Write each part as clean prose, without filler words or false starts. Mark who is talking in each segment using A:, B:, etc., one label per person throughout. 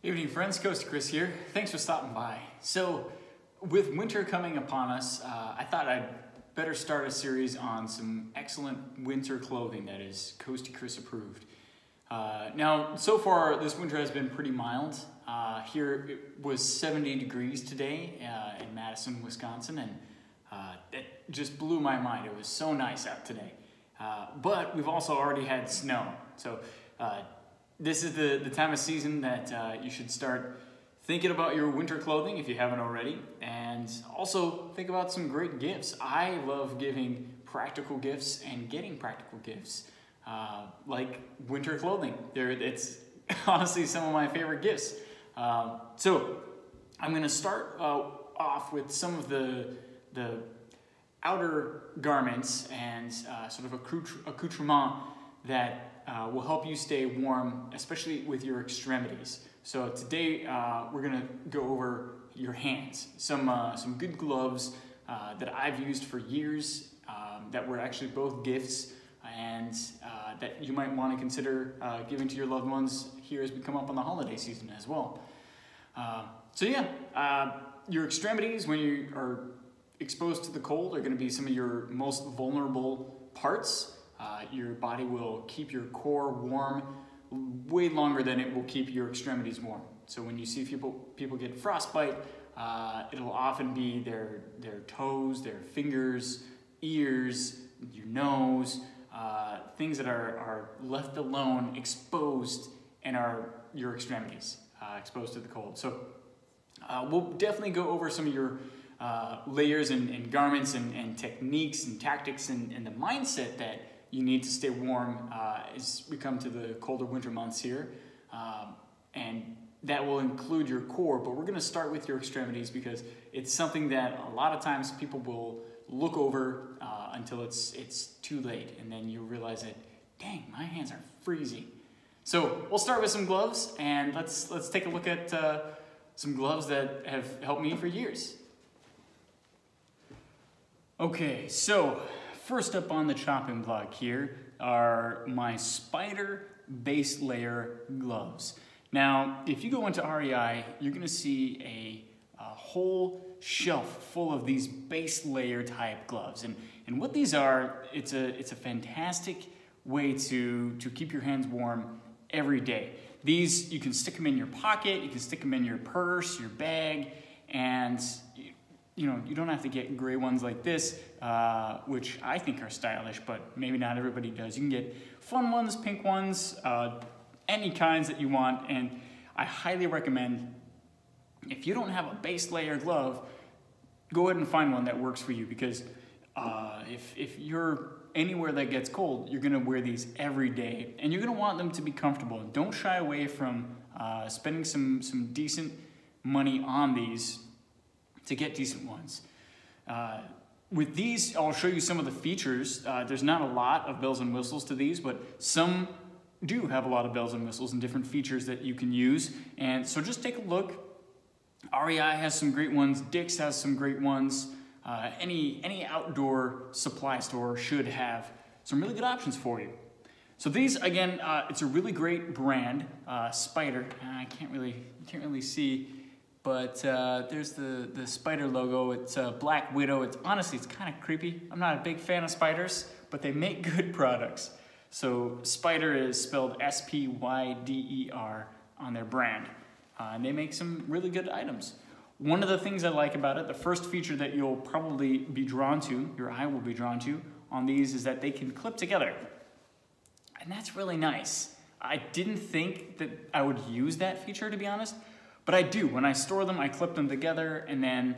A: Evening friends, Coast Chris here. Thanks for stopping by. So, with winter coming upon us, I thought I'd better start a series on some excellent winter clothing that is Coasty Chris approved. Now, so far this winter has been pretty mild. Here it was 70 degrees today in Madison, Wisconsin, and it just blew my mind. It was so nice out today. But we've also already had snow. So this is the time of season that you should start thinking about your winter clothing if you haven't already, and also think about some great gifts. I love giving practical gifts and getting practical gifts, like winter clothing. It's honestly some of my favorite gifts. So I'm going to start off with some of the outer garments and sort of accoutrement that will help you stay warm, especially with your extremities. So today we're gonna go over your hands. Some good gloves that I've used for years that were actually both gifts, and that you might want to consider giving to your loved ones here as we come up on the holiday season as well. So yeah, your extremities when you are exposed to the cold are going to be some of your most vulnerable parts. Your body will keep your core warm way longer than it will keep your extremities warm. So when you see people get frostbite, it'll often be their toes, their fingers, ears, your nose, things that are left alone, exposed, and are your extremities exposed to the cold. So we'll definitely go over some of your layers and garments and techniques and tactics and the mindset that you need to stay warm as we come to the colder winter months here. And that will include your core, but we're gonna start with your extremities because it's something that a lot of times people will look over until it's too late, and then you realize that, dang, my hands are freezing. So we'll start with some gloves, and let's take a look at some gloves that have helped me for years. Okay, so first up on the chopping block here are my Spyder base layer gloves. Now, if you go into REI, you're gonna see a whole shelf full of these base layer type gloves. And what these are, it's a fantastic way to keep your hands warm every day. These, you can stick them in your pocket, you can stick them in your purse, your bag, and you know, you don't have to get gray ones like this, which I think are stylish, but maybe not everybody does. You can get fun ones, pink ones, any kinds that you want, and I highly recommend, if you don't have a base layer glove, go ahead and find one that works for you, because if you're anywhere that gets cold, you're gonna wear these every day, and you're gonna want them to be comfortable. Don't shy away from spending some decent money on these to get decent ones. With these, I'll show you some of the features. There's not a lot of bells and whistles to these, but some do have a lot of bells and whistles and different features that you can use. And so just take a look. REI has some great ones. Dick's has some great ones. Any outdoor supply store should have some really good options for you. So these, again, it's a really great brand, Spyder. You can't really see, but there's the Spyder logo. It's a Black Widow. Honestly, it's kind of creepy. I'm not a big fan of spiders, but they make good products. So Spyder is spelled S-P-Y-D-E-R on their brand. And they make some really good items. One of the things I like about it, the first feature that you'll probably be drawn to, your eye will be drawn to on these, is that they can clip together. And that's really nice. I didn't think that I would use that feature, to be honest, but I do. When I store them, I clip them together, and then,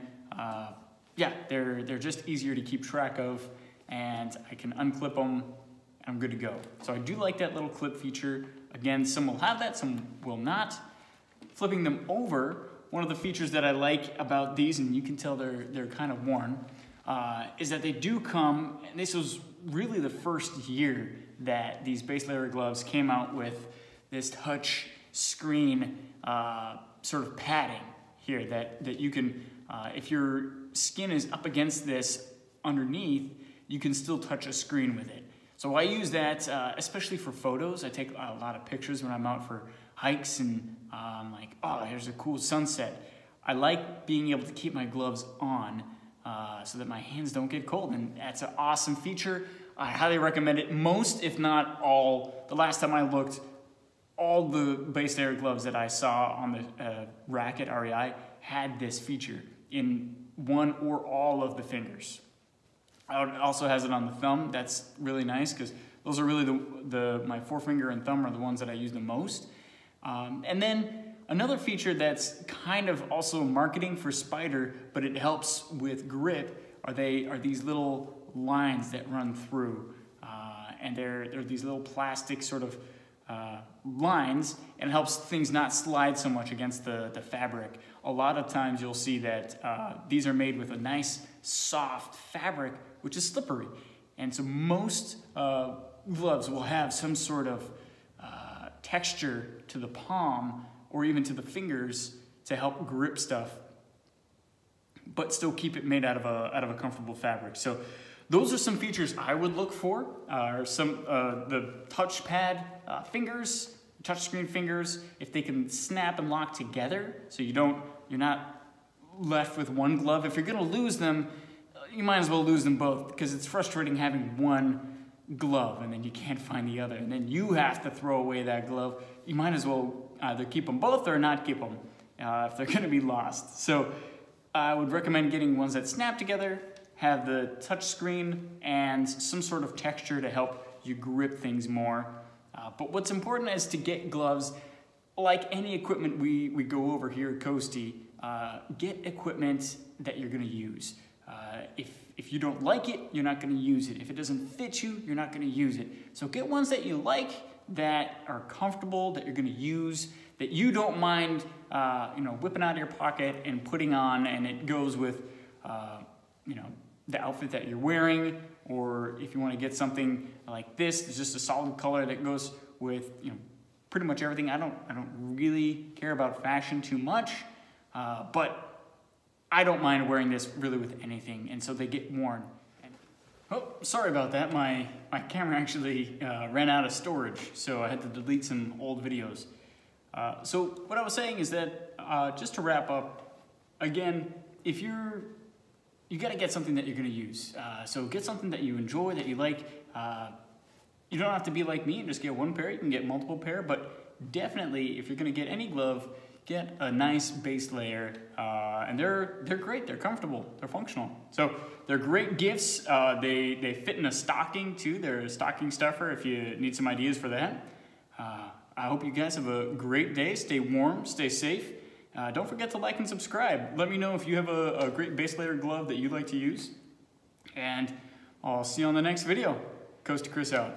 A: yeah, they're just easier to keep track of, and I can unclip them, and I'm good to go. So I do like that little clip feature. Again, some will have that, some will not. Flipping them over, one of the features that I like about these, and you can tell they're kind of worn, is that they do come, and this was really the first year that these base layer gloves came out with this touch screen sort of padding here that you can, if your skin is up against this underneath, you can still touch a screen with it. So I use that especially for photos. I take a lot of pictures when I'm out for hikes and I'm like, oh, here's a cool sunset. I like being able to keep my gloves on so that my hands don't get cold, and that's an awesome feature. I highly recommend it. Most, if not all, the last time I looked, all the base layer gloves that I saw on the rack at REI had this feature in one or all of the fingers. It also has it on the thumb. That's really nice because those are really my forefinger and thumb are the ones that I use the most. And then another feature that's kind of also marketing for Spyder, but it helps with grip, are these little lines that run through, and they're these little plastic sort of lines, and it helps things not slide so much against the fabric. A lot of times you'll see that these are made with a nice soft fabric, which is slippery, and so most gloves will have some sort of texture to the palm or even to the fingers to help grip stuff, but still keep it made out of a comfortable fabric. So those are some features I would look for. The touchpad fingers, touchscreen fingers, if they can snap and lock together, so you're not left with one glove. If you're gonna lose them, you might as well lose them both, because it's frustrating having one glove and then you can't find the other, and then you have to throw away that glove. You might as well either keep them both or not keep them if they're gonna be lost. So I would recommend getting ones that snap together, have the touch screen, and some sort of texture to help you grip things more. But what's important is to get gloves, like any equipment we go over here at Coasty, get equipment that you're gonna use. If you don't like it, you're not gonna use it. If it doesn't fit you, you're not gonna use it. So get ones that you like, that are comfortable, that you're gonna use, that you don't mind whipping out of your pocket and putting on, and it goes with the outfit that you're wearing. Or if you want to get something like this, it's just a solid color that goes with pretty much everything. I don't really care about fashion too much, but I don't mind wearing this really with anything, and so they get worn. Oh, sorry about that. My camera actually ran out of storage, so I had to delete some old videos. So what I was saying is that, just to wrap up, again, if you gotta get something that you're gonna use. So get something that you enjoy, that you like. You don't have to be like me and just get one pair. You can get multiple pair, but definitely if you're gonna get any glove, get a nice base layer. And they're great, they're comfortable, they're functional. So they're great gifts. They fit in a stocking too. They're a stocking stuffer if you need some ideas for that. I hope you guys have a great day. Stay warm, stay safe. Don't forget to like and subscribe. Let me know if you have a great base layer glove that you'd like to use. And I'll see you on the next video. Coast to Chris out.